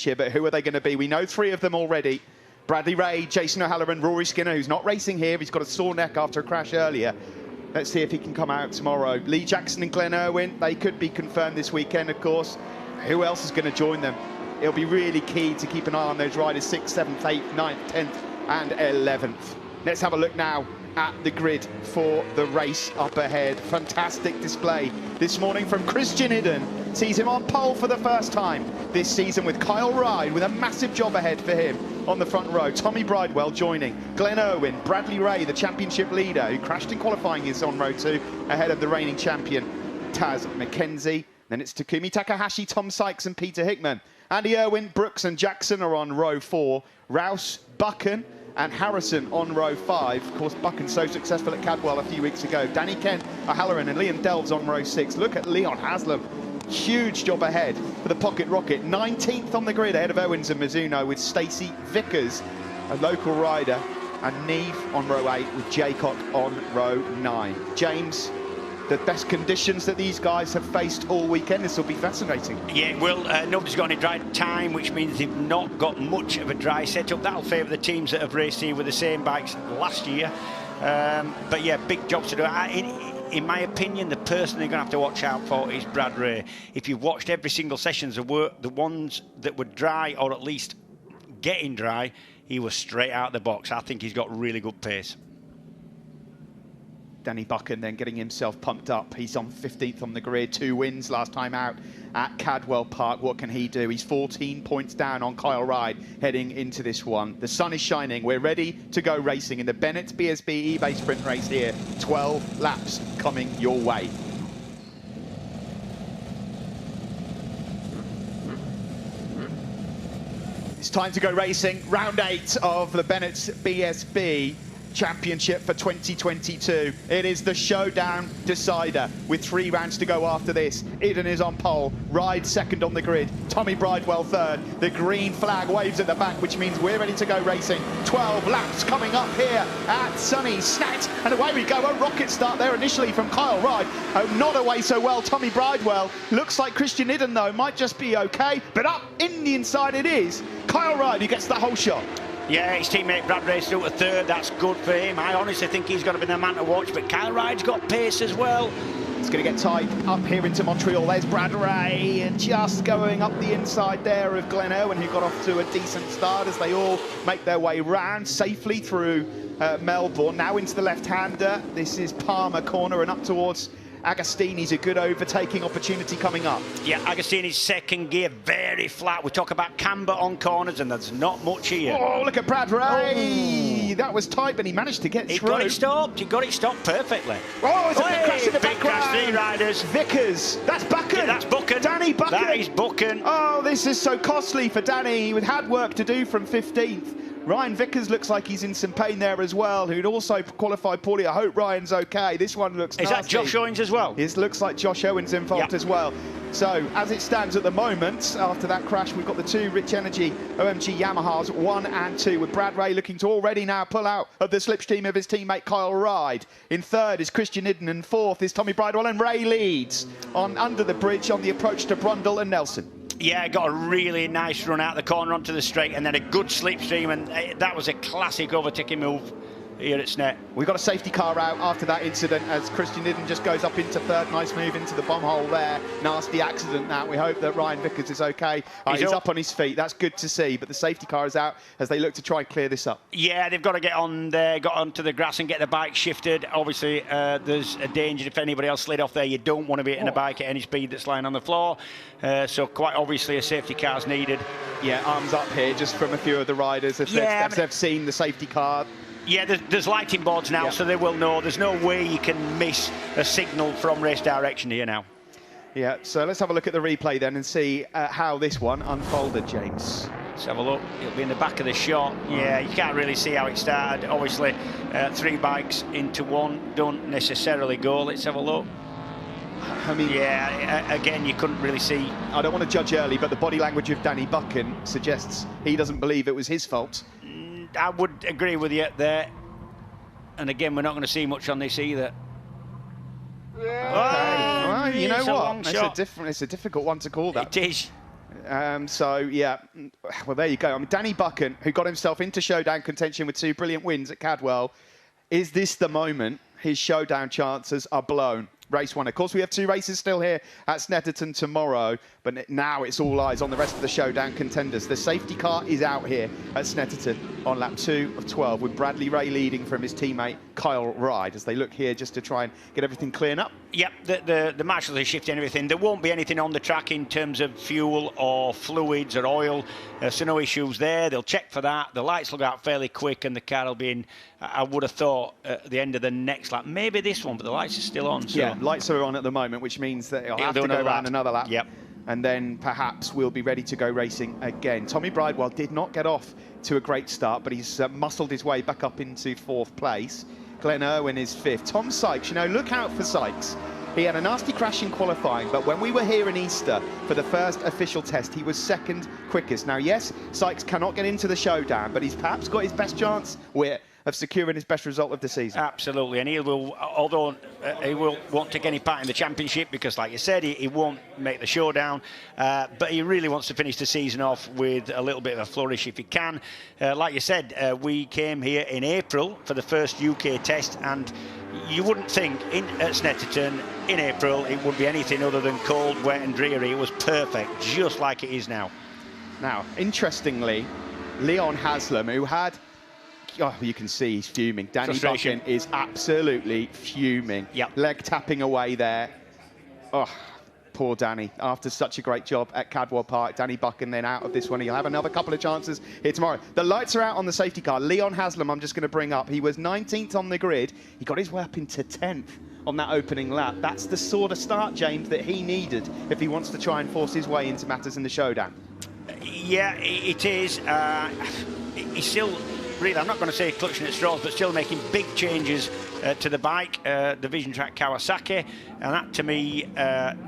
year, but who are they going to be? We know 3 of them already. Bradley Ray, Jason O'Halloran, Rory Skinner, who's not racing here. He's got a sore neck after a crash earlier. Let's see if he can come out tomorrow. Lee Jackson and Glenn Irwin, they could be confirmed this weekend, of course. Who else is going to join them? It'll be really key to keep an eye on those riders 6th, 7th, 8th, 9th, 10th and 11th. Let's have a look now at the grid for the race up ahead. Fantastic display this morning from Christian Hidden. Sees him on pole for the first time this season with Kyle Ryde, with a massive job ahead for him on the front row. Tommy Bridewell joining. Glenn Irwin, Bradley Ray, the championship leader, who crashed in qualifying, is on row 2, ahead of the reigning champion, Taz McKenzie. Then it's Takumi Takahashi, Tom Sykes and Peter Hickman. Andy Irwin, Brooks and Jackson are on row 4. Rouse, Buchan and Harrison on row 5. Of course, Buchan so successful at Cadwell a few weeks ago. Danny Kent, O'Halloran and Liam Delves on row 6. Look at Leon Haslam. Huge job ahead for the Pocket Rocket. 19th on the grid ahead of Owens and Mizuno, with Stacey Vickers, a local rider, and Neve on row 8 with Jaycock on row 9. James, the best conditions that these guys have faced all weekend. This will be fascinating. Yeah, well, nobody's got any dry time, which means they've not got much of a dry setup. That'll favour the teams that have raced here with the same bikes last year. But yeah, big jobs to do. In my opinion, the person they're going to have to watch out for is Brad Ray. If you've watched every single sessions, the ones that were dry, or at least getting dry, he was straight out of the box. I think he's got really good pace. Danny Buchan then getting himself pumped up. He's on 15th on the grid, 2 wins last time out at Cadwell Park. What can he do? He's 14 points down on Kyle Ryde heading into this one. The sun is shining. We're ready to go racing in the Bennett BSB eBay Sprint Race here. 12 laps coming your way. It's time to go racing. Round 8 of the Bennett BSB Championship for 2022. It is the showdown decider with 3 rounds to go after this. Eden is on pole, Ryde second on the grid, Tommy Bridewell third. The green flag waves at the back, which means we're ready to go racing. 12 laps coming up here at sunny Snett, and away we go. A rocket start there initially from Kyle Ryde. Not away so well, Tommy Bridewell. Looks like Christian Eden though might just be okay, but up in the inside it is Kyle Ryde who gets the whole shot. Yeah, his teammate Brad Ray still at 3rd. That's good for him. I honestly think he's going to be the man to watch, but Kyle Ryde's got pace as well. It's going to get tight up here into Montreal. There's Brad Ray, and just going up the inside there of Glenn Irwin, who got off to a decent start as they all make their way round safely through Melbourne. Now into the left-hander. This is Palmer corner and up towards Agostini's. A good overtaking opportunity coming up. Yeah, Agostini's second gear, very flat. We talk about camber on corners, and there's not much here. Oh, look at Brad Ray. Oh. That was tight, but he managed to get through. He got it stopped. He got it stopped perfectly. Oh, it's a big crash in the big background. Crash, 3 riders. Vickers. That's Buchan. Yeah, that's Buchan. Danny Buchan. That is Buchan. Oh, this is so costly for Danny. He had work to do from 15th. Ryan Vickers looks like he's in some pain there as well, who'd also qualified poorly. I hope Ryan's okay. This one looks nasty. Is that Josh Owens as well? It looks like Josh Owens involved as well. So, as it stands at the moment, after that crash, we've got the 2 Rich Energy OMG Yamahas, 1 and 2, with Brad Ray looking to already now pull out of the slipstream of his teammate Kyle Ryde. In 3rd is Christian Hidden, and 4th is Tommy Bridewell, and Ray leads on under the bridge on the approach to Brundle and Nelson. Yeah, got a really nice run out the corner onto the straight, and then a good slipstream, and that was a classic overtaking move here at Snett. We've got a safety car out after that incident as Christian Hidden just goes up into 3rd. Nice move into the bomb hole there. Nasty accident now. We hope that Ryan Vickers is okay. He's up on his feet. That's good to see, but the safety car is out as they look to try and clear this up. Yeah, they've got to get on there, got onto the grass and get the bike shifted. Obviously, there's a danger if anybody else slid off there. You don't want to be hitting a bike at any speed that's lying on the floor. So quite obviously a safety car is needed. Yeah, arms up here just from a few of the riders as they've seen the safety car. Yeah, there's lighting boards now, so they will know. There's no way you can miss a signal from race direction here now. Yeah, so let's have a look at the replay then and see how this one unfolded, James. Let's have a look. It'll be in the back of the shot. Yeah, you can't really see how it started. Obviously, 3 bikes into one don't necessarily go. Let's have a look. I mean, yeah, again, you couldn't really see. I don't want to judge early, but the body language of Danny Buchan suggests he doesn't believe it was his fault. I would agree with you there. And again, we're not going to see much on this either. Okay. Well, you know what? It's a difficult one to call that. It is. So, yeah, well, there you go. I mean, Danny Buchan, who got himself into showdown contention with 2 brilliant wins at Cadwell, is this the moment his showdown chances are blown? Race 1. Of course, we have 2 races still here at Snetterton tomorrow, but now it's all eyes on the rest of the showdown contenders. The safety car is out here at Snetterton on lap 2 of 12, with Bradley Ray leading from his teammate Kyle Ride, as they look here just to try and get everything cleared up. Yep, the marshals are shifting everything. There won't be anything on the track in terms of fuel or fluids or oil, so no issues there. They'll check for that. The lights will go out fairly quick, and the car will be in, I would have thought, at the end of the next lap. Maybe this one, but the lights are still on. So. Yeah, lights are on at the moment, which means that it'll have to go around another lap. Yep. And then perhaps we'll be ready to go racing again. Tommy Bridewell did not get off to a great start, but he's muscled his way back up into 4th place. Glenn Irwin is 5th. Tom Sykes, you know, look out for Sykes. He had a nasty crash in qualifying, but when we were here in Easter for the first official test, he was 2nd quickest. Now, yes, Sykes cannot get into the showdown, but he's perhaps got his best chance of securing his best result of the season. Absolutely, and he will, although he won't take any part in the championship because, like you said, he won't make the showdown, but he really wants to finish the season off with a little bit of a flourish if he can. Like you said, we came here in April for the first UK test, and you wouldn't think at Snetterton in April it would be anything other than cold, wet and dreary. It was perfect, just like it is now. Now, interestingly, Leon Haslam, who had... Oh, you can see he's fuming. Danny Buchan is absolutely fuming. Yep. Leg tapping away there. Oh, poor Danny. After such a great job at Cadwell Park, Danny Buchan then out of this one. He'll have another couple of chances here tomorrow. The lights are out on the safety car. Leon Haslam, I'm just going to bring up. He was 19th on the grid. He got his way up into 10th on that opening lap. That's the sort of start, James, that he needed if he wants to try and force his way into matters in the showdown. Yeah, it is. He's still... Really, I'm not going to say clutching at straws, but still making big changes to the bike, the Vision Track Kawasaki, and that to me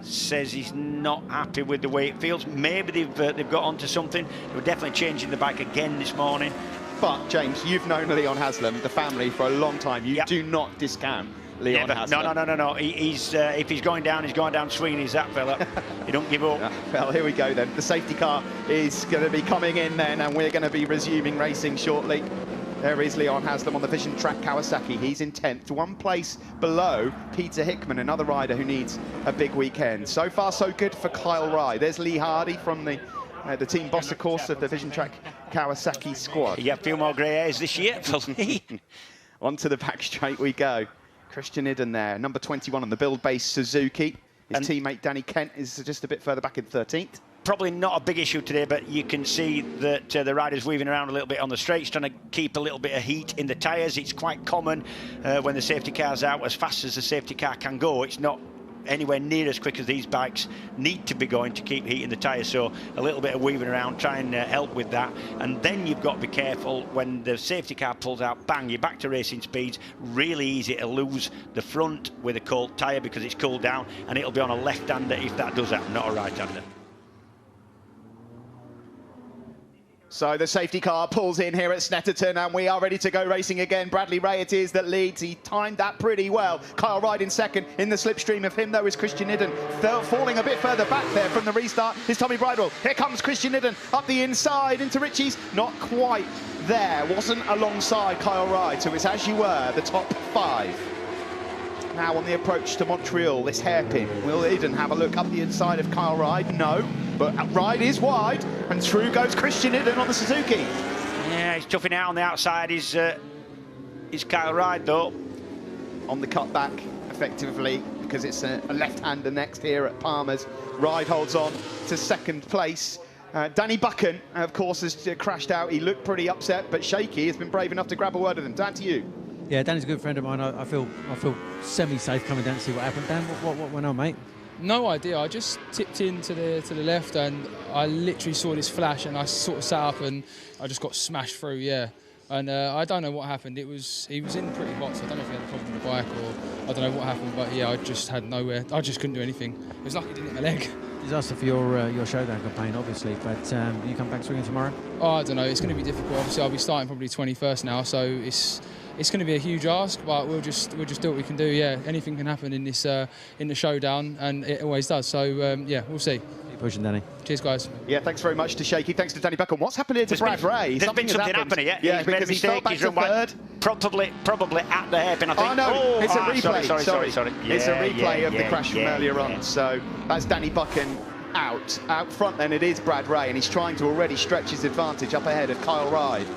says he's not happy with the way it feels. Maybe they've got onto something. They were definitely changing the bike again this morning. But James, you've known Leon Haslam, the family, for a long time. You do not discount Leon Haslam. No. He's if he's going down swinging. He's that fella. He don't give up. Well, here we go then. The safety car is going to be coming in then, and we're going to be resuming racing shortly. There is Leon Haslam on the Vision Track Kawasaki. He's in 10th, 1 place below Peter Hickman, another rider who needs a big weekend. So far, so good for Kyle Rye. There's Lee Hardy from the team boss, of course, of the Vision Track Kawasaki squad. Yeah, a few more grey hairs this year for Lee. Onto the back straight we go. Christian Idden there, number 21 on the build-based Suzuki. His teammate Danny Kent is just a bit further back in 13th. Probably not a big issue today, but you can see that the rider's weaving around a little bit on the straights, trying to keep a little bit of heat in the tyres. It's quite common when the safety car's out, as fast as the safety car can go. It's not anywhere near as quick as these bikes need to be going to keep heat in the tyres, so a little bit of weaving around, try and help with that. And then you've got to be careful when the safety car pulls out, bang, you're back to racing speeds. Really easy to lose the front with a cold tyre because it's cooled down, and it'll be on a left-hander if that does happen, not a right-hander. So the safety car pulls in here at Snetterton, and we are ready to go racing again. Bradley Ray it is that leads. He timed that pretty well. Kyle Ride in 2nd. In the slipstream of him, though, is Christian Idden. Falling a bit further back there from the restart is Tommy Bridewell. Here comes Christian Idden up the inside into Ritchie's. Not quite there. Wasn't alongside Kyle Ride, so it's as you were, the top 5. Now on the approach to Montreal, this hairpin. Will Idden have a look up the inside of Kyle Ride? No, but Ride is wide, and through goes Christian Idden on the Suzuki. Yeah, he's toughing out on the outside. He's Kyle Ride, though. On the cutback, effectively, because it's a left-hander next here at Palmer's. Ride holds on to 2nd place. Danny Buchan, of course, has crashed out. He looked pretty upset, but shaky. Has been brave enough to grab a word with him. Dan, to you. Yeah, Danny's a good friend of mine. I feel semi-safe coming down to see what happened. Dan, what went on, mate? No idea. I just tipped in to the left, and I literally saw this flash, and I sort of sat up, and I just got smashed through. Yeah, and I don't know what happened. He was in pretty hot, so I don't know if he had a problem with the bike or I don't know what happened. But yeah, I just had nowhere. I just couldn't do anything. It was lucky it didn't hit my leg. Disaster for your showdown campaign, obviously. But you come back swinging tomorrow? Oh, I don't know. It's going to be difficult. Obviously, I'll be starting probably 21st now, so it's going to be a huge ask, but we'll just do what we can do. Yeah, anything can happen in this in the showdown, and it always does. So yeah, we'll see. Keep pushing, Danny. Cheers, guys. Yeah, thanks very much to Shaky. Thanks to Danny Buchan. What's happened here to Brad Ray? There's been something happening, yeah. Yeah, He's made a because he fell mistake. back He's to run wide. third. Probably at the hairpin, I think. Oh, no, it's a replay. Sorry. It's a replay of the crash from earlier yeah. on. So that's Danny Buchan out. Out front then it is Brad Ray, and he's trying to already stretch his advantage up ahead of Kyle Ryde.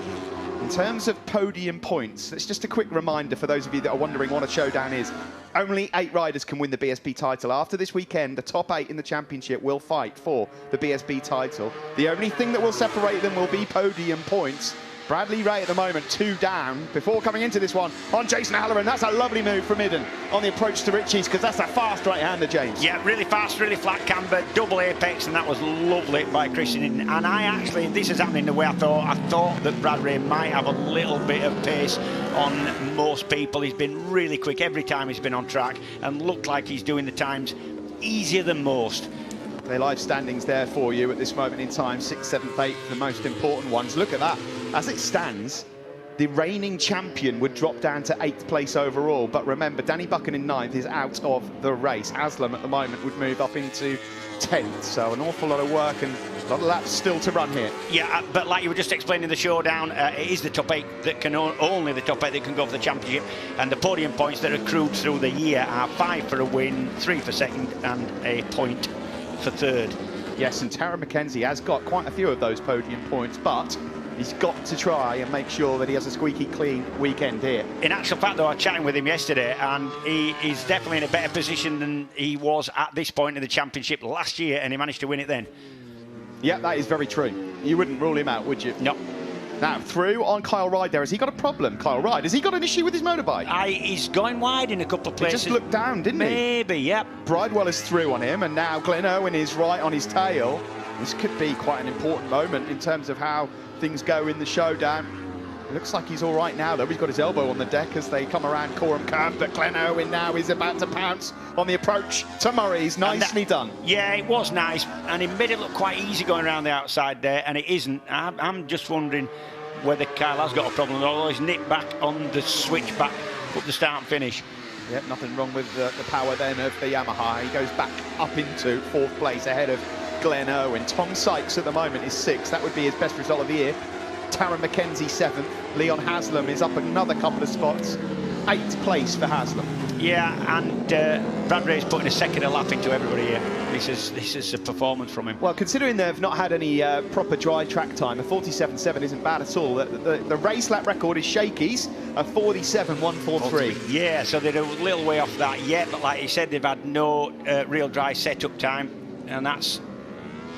In terms of podium points, it's just a quick reminder for those of you that are wondering what a showdown is. Only 8 riders can win the BSB title. After this weekend, the top 8 in the championship will fight for the BSB title. The only thing that will separate them will be podium points. Bradley Ray at the moment 2 down before coming into this one on Jason Halloran. That's a lovely move from Idden on the approach to Ritchie's, because that's a fast right-hander, James. Yeah, really fast, really flat camber, double apex, and that was lovely by Christian Idden. And I actually, this is happening the way I thought that Brad Ray might have a little bit of pace on most people. He's been really quick every time he's been on track and looked like he's doing the times easier than most. The live standings there for you at this moment in time, 6th, 7th, 8th, the most important ones. Look at that. As it stands, the reigning champion would drop down to 8th place overall. But remember, Danny Buchan in 9th is out of the race. Haslam at the moment would move up into 10th. So an awful lot of work and a lot of laps still to run here. Yeah, but like you were just explaining the showdown, it is the top 8 that can only the top 8 that can go for the championship. And the podium points that are accrued through the year are 5 for a win, 3 for second, and a point for third. Yes, and Tara McKenzie has got quite a few of those podium points, but he's got to try and make sure that he has a squeaky clean weekend here. In actual fact, though, I was chatting with him yesterday, and he is definitely in a better position than he was at this point in the championship last year, and he managed to win it then. Yeah, that is very true. You wouldn't rule him out, would you? No. Now, through on Kyle Ryde there. Has he got a problem, Kyle Ryde? Has he got an issue with his motorbike? He's going wide in a couple of places. He just looked down, didn't he? Maybe, yep. Bridewell is through on him, and now Glenn Irwin is right on his tail. This could be quite an important moment in terms of how things go in the showdown. It looks like he's all right now, though. He's got his elbow on the deck as they come around Coram Curve, but Glenn Irwin now is about to pounce on the approach to Murray's. Nicely done. Yeah, it was nice, and it made it look quite easy going around the outside there, and it isn't. I'm just wondering whether Kyle has got a problem, although he's nipped back on the switch back up the start and finish. Yep, nothing wrong with the power then of the Yamaha. He goes back up into 4th place ahead of Glenn Irwin. Tom Sykes at the moment is 6th. That would be his best result of the year. Taron McKenzie 7th. Leon Haslam is up another couple of spots. 8th place for Haslam. Yeah, and Brad Ray's putting a second a lap into everybody here. This is a performance from him. Well, considering they've not had any proper dry track time, a 47.7 isn't bad at all. The race lap record is Shaky's, a 47.143. Yeah, so they're a little way off that yet, but like he said, they've had no real dry setup time, and that's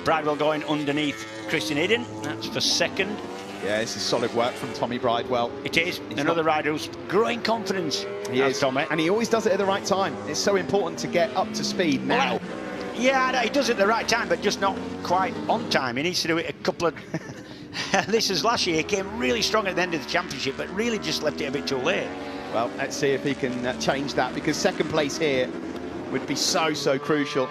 Bridewell going underneath Christian Idden. That's for second. Yeah, this is solid work from Tommy Bridewell. It is. Another rider who's growing confidence. He is, Tommy. and he always does it at the right time. It's so important to get up to speed now. Well, yeah, he does it at the right time, but just not quite on time. He needs to do it a couple of... This is last year. He came really strong at the end of the championship, but really just left it a bit too late. Well, let's see if he can change that, because second place here would be so crucial.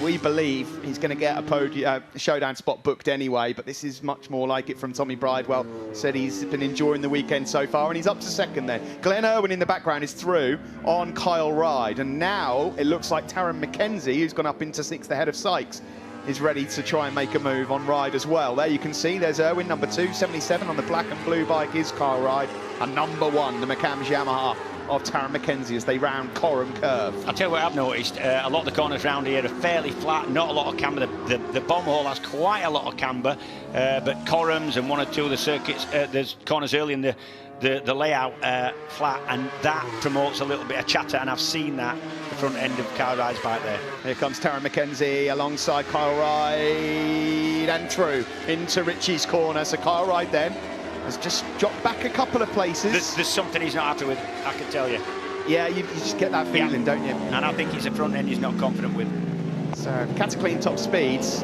We believe he's going to get a podium, showdown spot booked anyway, but this is much more like it from Tommy Bridewell. Said he's been enjoying the weekend so far, and he's up to second then. Glenn Irwin in the background is through on Kyle Ryde, and now it looks like Taron McKenzie, who's gone up into 6th ahead of Sykes, is ready to try and make a move on Ryde as well. There you can see there's Irwin, number 2, 77 on the black and blue bike is Kyle Ryde, and number 1, the McCams Yamaha of Taron McKenzie as they round Coram Curve. I'll tell you what I've noticed, a lot of the corners around here are fairly flat, not a lot of camber. The bomb hole has quite a lot of camber, but Corams and 1 or 2 of the circuits, there's corners early in the layout flat, and that promotes a little bit of chatter, and I've seen that the front end of Kyle Ryde's bike there. Here comes Taron McKenzie alongside Kyle Ryde and through into Ritchie's corner. So Kyle Ryde then has just dropped back a couple of places. There's something he's not happy with, I can tell you. Yeah, you just get that feeling, don't you? And I think it's a front end he's not confident with. So Cataclean top speeds.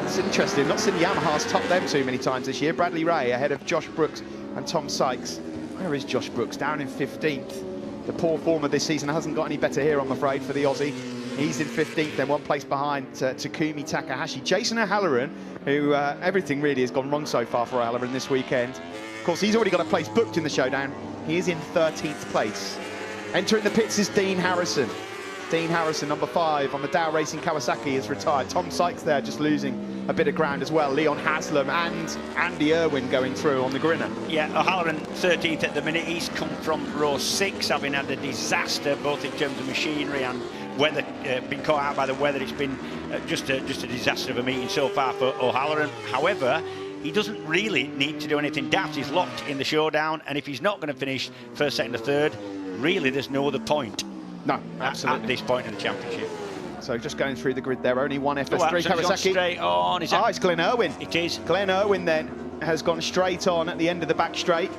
It's interesting, not seen the Yamahas top them too many times this year. Bradley Ray ahead of Josh Brooks and Tom Sykes. Where is Josh Brooks? Down in 15th. The poor form of this season hasn't got any better here, I'm afraid, for the Aussie. He's in 15th, then 1 place behind Takumi Takahashi. Jason O'Halloran, who everything really has gone wrong so far for O'Halloran this weekend. Of course, he's already got a place booked in the showdown. He is in 13th place. Entering the pits is Dean Harrison. Dean Harrison, number 5 on the Dow Racing Kawasaki, is retired. Tom Sykes there just losing a bit of ground as well. Leon Haslam and Andy Irwin going through on the Grinner. Yeah, O'Halloran 13th at the minute. He's come from row 6, having had a disaster both in terms of machinery and weather, been caught out by the weather. It's been just a disaster of a meeting so far for O'Halloran. However, he doesn't really need to do anything daft. He's locked in the showdown, and if he's not going to finish first, second or third, really there's no other point. No, absolutely. At this point in the championship. So just going through the grid there, only one FS3 Kawasaki. Straight on. It's Glenn Irwin. It is. Glenn Irwin then has gone straight on at the end of the back straight,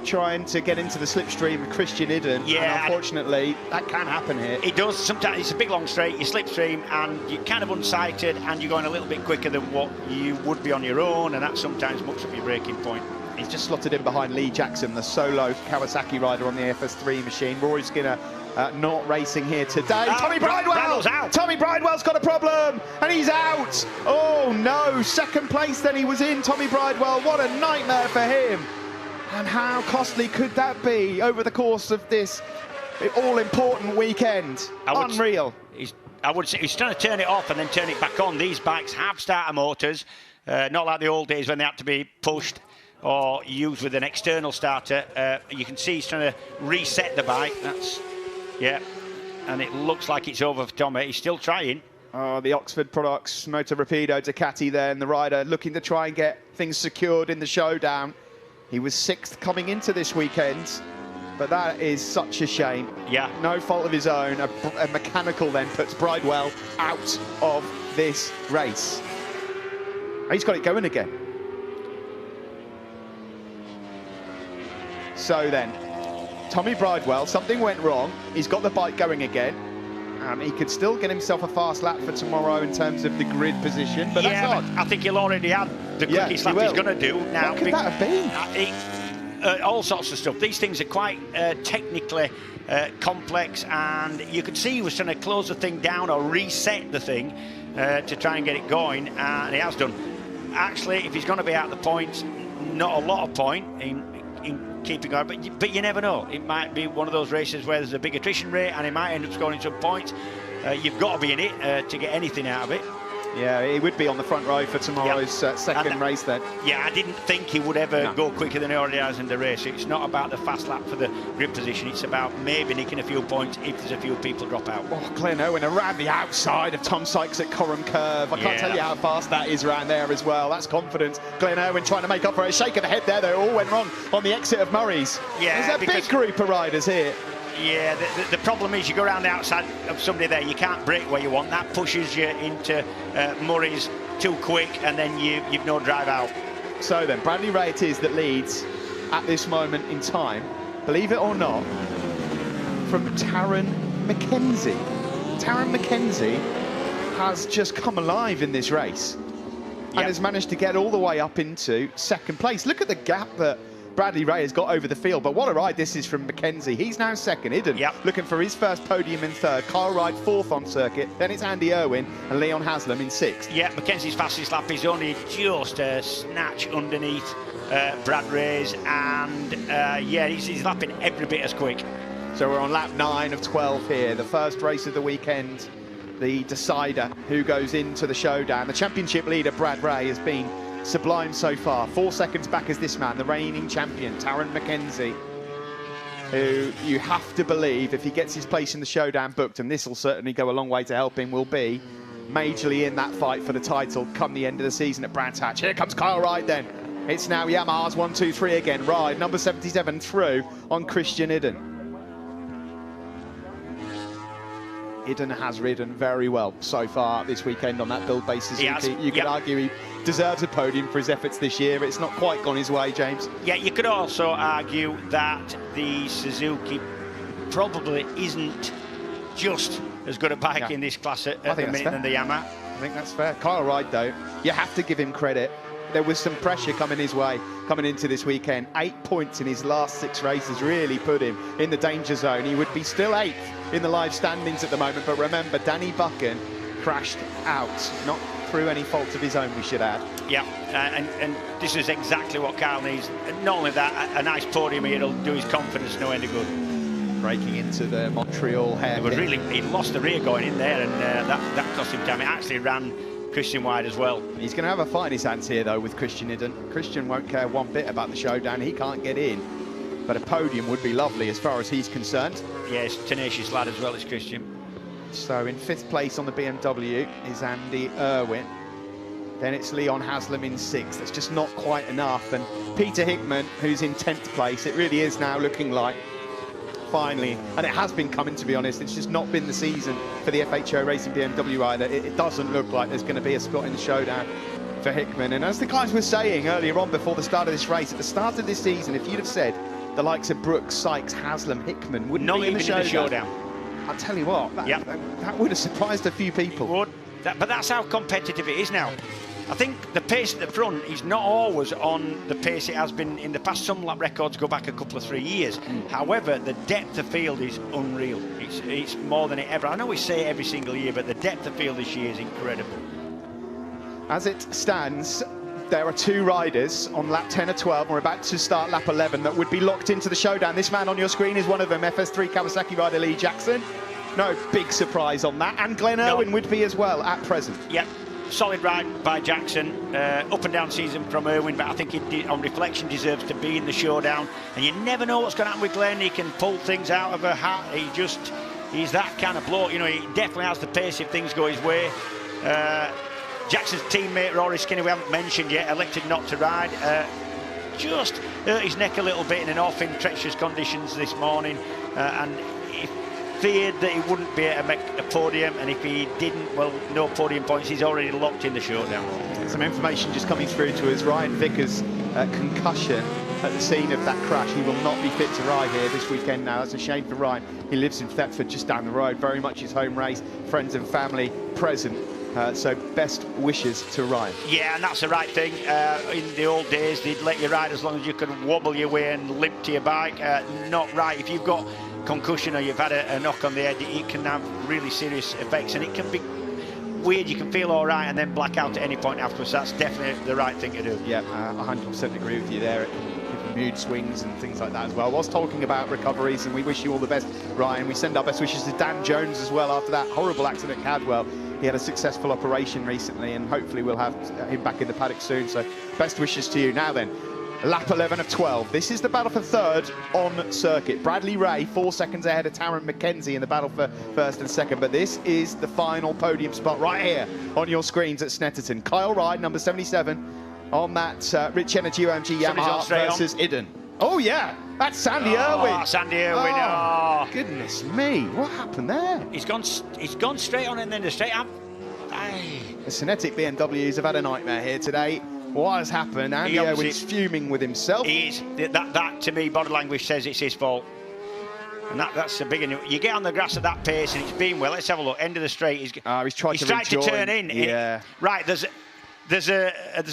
trying to get into the slipstream of Christian Idden. Yeah, and unfortunately that can happen here. It does. Sometimes it's a big long straight, you slipstream and you're kind of unsighted and you're going a little bit quicker than what you would be on your own, and that sometimes mucks up your braking point. He's just slotted in behind Lee Jackson, the solo Kawasaki rider on the FS3 machine. Rory Skinner not racing here today. Tommy Bridewell's out. Tommy Bridewell's got a problem, and he's out. Oh no, second place then he was in, Tommy Bridewell. What a nightmare for him. And how costly could that be over the course of this all-important weekend? Unreal. I would say he's trying to turn it off and then turn it back on. These bikes have starter motors, not like the old days when they had to be pushed or used with an external starter. You can see he's trying to reset the bike. Yeah, and it looks like it's over for Tommy. He's still trying. Oh, the Oxford Products Motor Rapido Ducati there, and the rider looking to try and get things secured in the showdown. He was 6th coming into this weekend, but that is such a shame. Yeah. No fault of his own. A mechanical then puts Bridewell out of this race. He's got it going again. So then, Tommy Bridewell, something went wrong. He's got the bike going again. He could still get himself a fast lap for tomorrow in terms of the grid position, but yeah, that's odd. I think he'll already have the quickest lap he's going to do. Now, what could that have been? All sorts of stuff. These things are quite technically complex, and you could see he was trying to close the thing down or reset the thing to try and get it going, and he has done. Actually, if he's going to be out the points, not a lot of point in keeping on, but you never know. It might be one of those races where there's a big attrition rate and he might end up scoring some points. You've got to be in it to get anything out of it. Yeah, he would be on the front row for tomorrow's second race then. Yeah, I didn't think he would ever go quicker than he already has in the race. It's not about the fast lap for the grid position. It's about maybe nicking a few points if there's a few people drop out. Oh, Glenn Irwin around the outside of Tom Sykes at Coram Curve. I can't tell you how fast that is around there as well. That's confidence. Glenn Irwin trying to make up for it. A shake of the head there, though. All went wrong on the exit of Murray's. Yeah, there's a big group of riders here. Yeah, the problem is you go around the outside of somebody there, you can't brake where you want. That pushes you into Murray's too quick, and then you've no drive out. So then, Bradley Ray it is that leads at this moment in time, believe it or not, from Taron McKenzie. Taron McKenzie has just come alive in this race and has managed to get all the way up into second place. Look at the gap that Bradley Ray has got over the field, but what a ride this is from McKenzie. He's now second. Idden looking for his first podium in third. Kyle Wright 4th on circuit. Then it's Andy Irwin and Leon Haslam in 6th. Yeah, McKenzie's fastest lap is only just a snatch underneath Brad Ray's, and he's lapping every bit as quick. So we're on lap 9 of 12 here. The first race of the weekend, the decider who goes into the showdown. The championship leader, Brad Ray, has been sublime so far. 4 seconds back as this man, the reigning champion, Taron McKenzie, who you have to believe, if he gets his place in the showdown booked, and this will certainly go a long way to help him, will be majorly in that fight for the title come the end of the season at Brands Hatch. Here comes Kyle Wright then. It's now Yamaha's 1, 2, 3 again. Ride number 77 through on Christian Idden. Idden has ridden very well so far this weekend on that build-based Suzuki. You could argue he deserves a podium for his efforts this year. It's not quite gone his way, James. Yeah, you could also argue that the Suzuki probably isn't just as good a bike in this class at the minute than the Yamaha. I think that's fair. Kyle Wright, though, you have to give him credit. There was some pressure coming his way coming into this weekend. 8 points in his last 6 races really put him in the danger zone. He would be still 8th in the live standings at the moment, but remember, Danny Buchan crashed out, not through any fault of his own, we should add. Yeah, and this is exactly what Kyle needs. And not only that, a nice podium here will do his confidence no end of good. breaking into the Montreal hairpin. He lost the rear going in there, and that cost him time. It actually ran Christian wide as well. He's going to have a fight in his hands here, though, with Christian Idden. Christian won't care one bit about the showdown. He can't get in, but a podium would be lovely as far as he's concerned. Yeah, he's a tenacious lad as well as Christian. So in 5th place on the BMW is Andy Irwin. Then it's Leon Haslam in 6th. That's just not quite enough. And Peter Hickman, who's in 10th place, it really is now looking like, finally, and it has been coming, to be honest, it's just not been the season for the FHO Racing BMW either. It doesn't look like there's going to be a spot in the showdown for Hickman. And as the guys were saying earlier on before the start of this race, at the start of this season, if you'd have said the likes of Brooks, Sykes, Haslam, Hickman wouldn't be in the showdown. I'll tell you what, that would have surprised a few people. It would. But that's how competitive it is now. I think the pace at the front is not always on the pace it has been in the past. Some lap records go back a couple of 3 years. However, the depth of field is unreal. It's more than it ever. I know we say it every single year, but the depth of field this year is incredible. As it stands, there are 2 riders on lap 10 or 12. We're about to start lap 11 that would be locked into the showdown. This man on your screen is one of them, FS3 Kawasaki rider Lee Jackson. No big surprise on that. And Glenn Irwin would be as well at present. Yep. Solid ride by Jackson, up and down season from Irwin, but I think he, on reflection, deserves to be in the showdown. And you never know what's going to happen with Glenn. He can pull things out of a hat. He's that kind of bloke. You know, he definitely has the pace if things go his way. Jackson's teammate Rory Skinner, we haven't mentioned yet, elected not to ride. Just hurt his neck a little bit in an off in treacherous conditions this morning, and he feared that he wouldn't be able to make a podium, and if he didn't, well, no podium points. He's already locked in the showdown. Some information just coming through to us. Ryan Vickers, concussion at the scene of that crash. He will not be fit to ride here this weekend now. That's a shame for Ryan. He lives in Thetford, just down the road, very much his home race, friends and family present. So best wishes to Ryan. Yeah, and that's the right thing. In the old days, they'd let you ride as long as you could wobble your way and limp to your bike. Not right. If you've got concussion or you've had a knock on the head, it can have really serious effects, and it can be weird. You can feel all right and then black out at any point afterwards. That's definitely the right thing to do. Yeah, 100% agree with you there. Mood swings and things like that as well. Whilst talking about recoveries, and we wish you all the best, Ryan, we send our best wishes to Dan Jones as well after that horrible accident at Cadwell. He had a successful operation recently, and hopefully we'll have him back in the paddock soon. So best wishes to you. Now then, lap 11 of 12. This is the battle for third on circuit. Bradley Ray 4 seconds ahead of Taryn McKenzie in the battle for first and second, but this is the final podium spot right here on your screens at Snetterton. Kyle Ride, number 77, on that Rich Energy OMG Yamaha versus Idden. Oh yeah, that's Sandy Irwin. Sandy Irwin. Oh, goodness me, what happened there? He's gone straight on and then straight up. The Cinetic BMWs have had a nightmare here today. What has happened? Andy Irwin's fuming with himself. He is. That to me, body language says it's his fault. And that's a big one. You get on the grass at that pace and it's been well. Let's have a look. End of the straight. He's tried to turn in. Yeah. Right. There's an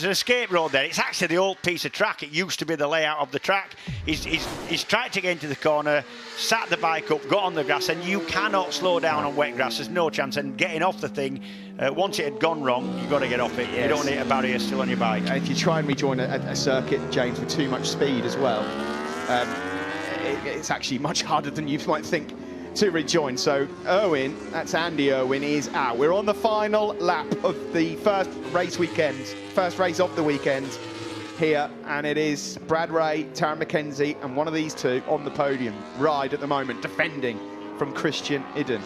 escape road there. It's actually the old piece of track. It used to be the layout of the track. He's tried to get into the corner, sat the bike up, got on the grass, and you cannot slow down on wet grass. There's no chance. And getting off the thing, once it had gone wrong, you've got to get off it. Yes. You don't need a barrier still on your bike. If you try and rejoin a circuit, James, with too much speed as well, it's actually much harder than you might think to rejoin. So Irwin, that's Andy Irwin, is out. We're on the final lap of the first race of the weekend here, and it is Brad Ray, Taryn McKenzie, and one of these two on the podium ride at the moment, defending from Christian Idden.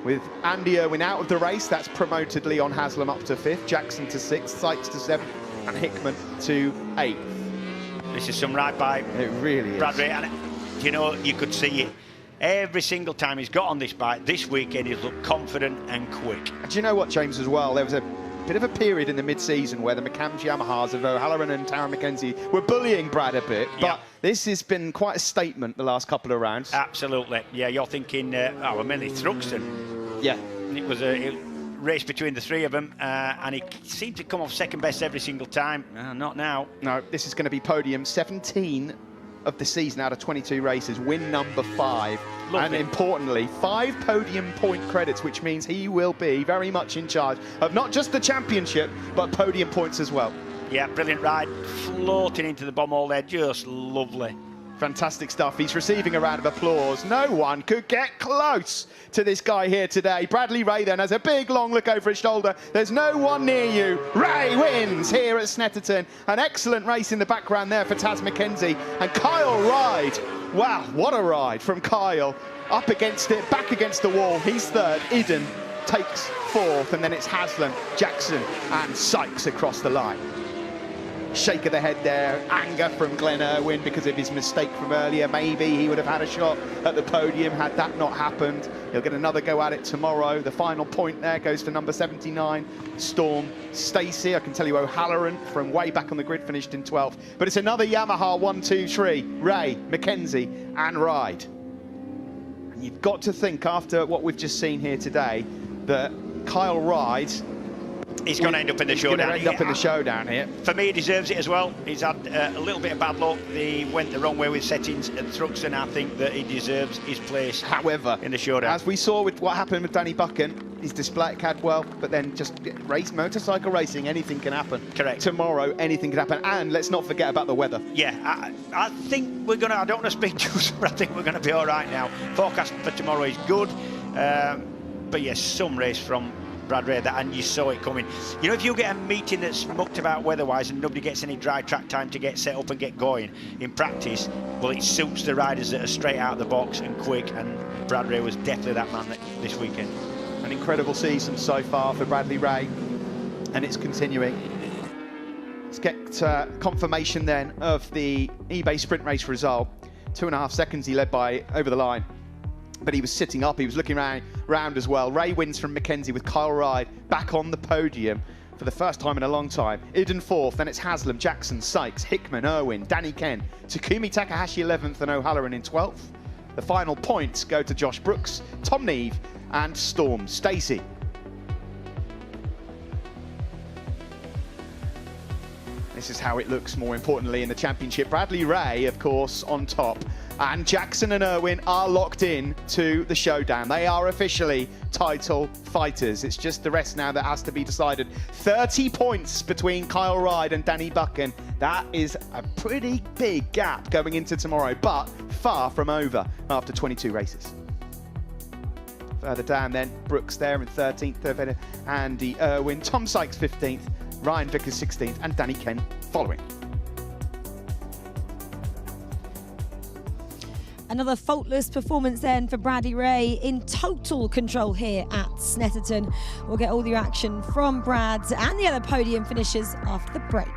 With Andy Irwin out of the race, that's promoted Leon Haslam up to 5th, Jackson to 6th, Sykes to 7th, and Hickman to 8th. This is some ride by it really Brad is. Ray, and you know, you could see it. Every single time he's got on this bike this weekend, he's looked confident and quick. Do you know what, James, as well? There was a bit of a period in the mid-season where the McCams Yamahas of O'Halloran and Taryn McKenzie were bullying Brad a bit, but this has been quite a statement the last couple of rounds. Absolutely. Yeah, you're thinking, mainly Thruxton. Yeah. It was a race between the three of them, and he seemed to come off second best every single time. Not now. No, this is going to be podium 17 of the season out of 22 races, win number 5. And importantly, 5 podium point credits, which means he will be very much in charge of not just the championship, but podium points as well. Yeah, brilliant ride, floating into the bomb hole there, just lovely. Fantastic stuff. He's receiving a round of applause. No one could get close to this guy here today. Bradley Ray then has a big long look over his shoulder. There's no one near you. Ray wins here at Snetterton. An excellent race in the background there for Taz McKenzie. And Kyle Ride. Wow, what a ride from Kyle. Up against it, back against the wall. He's third. Eden takes fourth. And then it's Haslam, Jackson and Sykes across the line. Shake of the head there, anger from Glenn Irwin because of his mistake from earlier. Maybe he would have had a shot at the podium had that not happened. He'll get another go at it tomorrow. The final point there goes to number 79, Storm Stacey. I can tell you O'Halloran from way back on the grid finished in 12th. But it's another Yamaha 1, 2, 3, Ray, McKenzie and Ride. And you've got to think after what we've just seen here today that Kyle Ride, he's going to end up in the showdown. He's going to end up in the showdown here. For me, he deserves it as well. He's had a little bit of bad luck. He went the wrong way with settings at Thruxton. I think that he deserves his place. However, in the showdown, as we saw with what happened with Danny Buchan, his display at Cadwell, but then just motorcycle racing, anything can happen. Correct. Tomorrow, anything can happen. And let's not forget about the weather. Yeah, I think we're going to, I don't want to speak too soon, but I think we're going to be all right now. Forecast for tomorrow is good. But yes, some race from Brad Ray, and you saw it coming. You know, if you get a meeting that's mucked about weather-wise and nobody gets any dry track time to get set up and get going in practice, well, it suits the riders that are straight out of the box and quick, and Brad Ray was definitely that man this weekend. An incredible season so far for Bradley Ray, and it's continuing. Let's get confirmation then of the eBay sprint race result. 2.5 seconds he led by over the line. But he was sitting up, he was looking round as well. Ray wins from McKenzie with Kyle Ride back on the podium for the first time in a long time. Iden fourth, then it's Haslam, Jackson, Sykes, Hickman, Irwin, Danny Ken, Takumi Takahashi 11th and O'Halloran in 12th. The final points go to Josh Brooks, Tom Neve and Storm Stacey. This is how it looks more importantly in the championship. Bradley Ray, of course, on top. And Jackson and Irwin are locked in to the showdown. They are officially title fighters. It's just the rest now that has to be decided. 30 points between Kyle Ride and Danny Buchan. That is a pretty big gap going into tomorrow, but far from over after 22 races. Further down then, Brooks there in 13th, Andy Irwin, Tom Sykes 15th, Ryan Vickers 16th, and Danny Ken following. Another faultless performance then for Bradley Ray, in total control here at Snetterton. We'll get all the action from Brad and the other podium finishers after the break.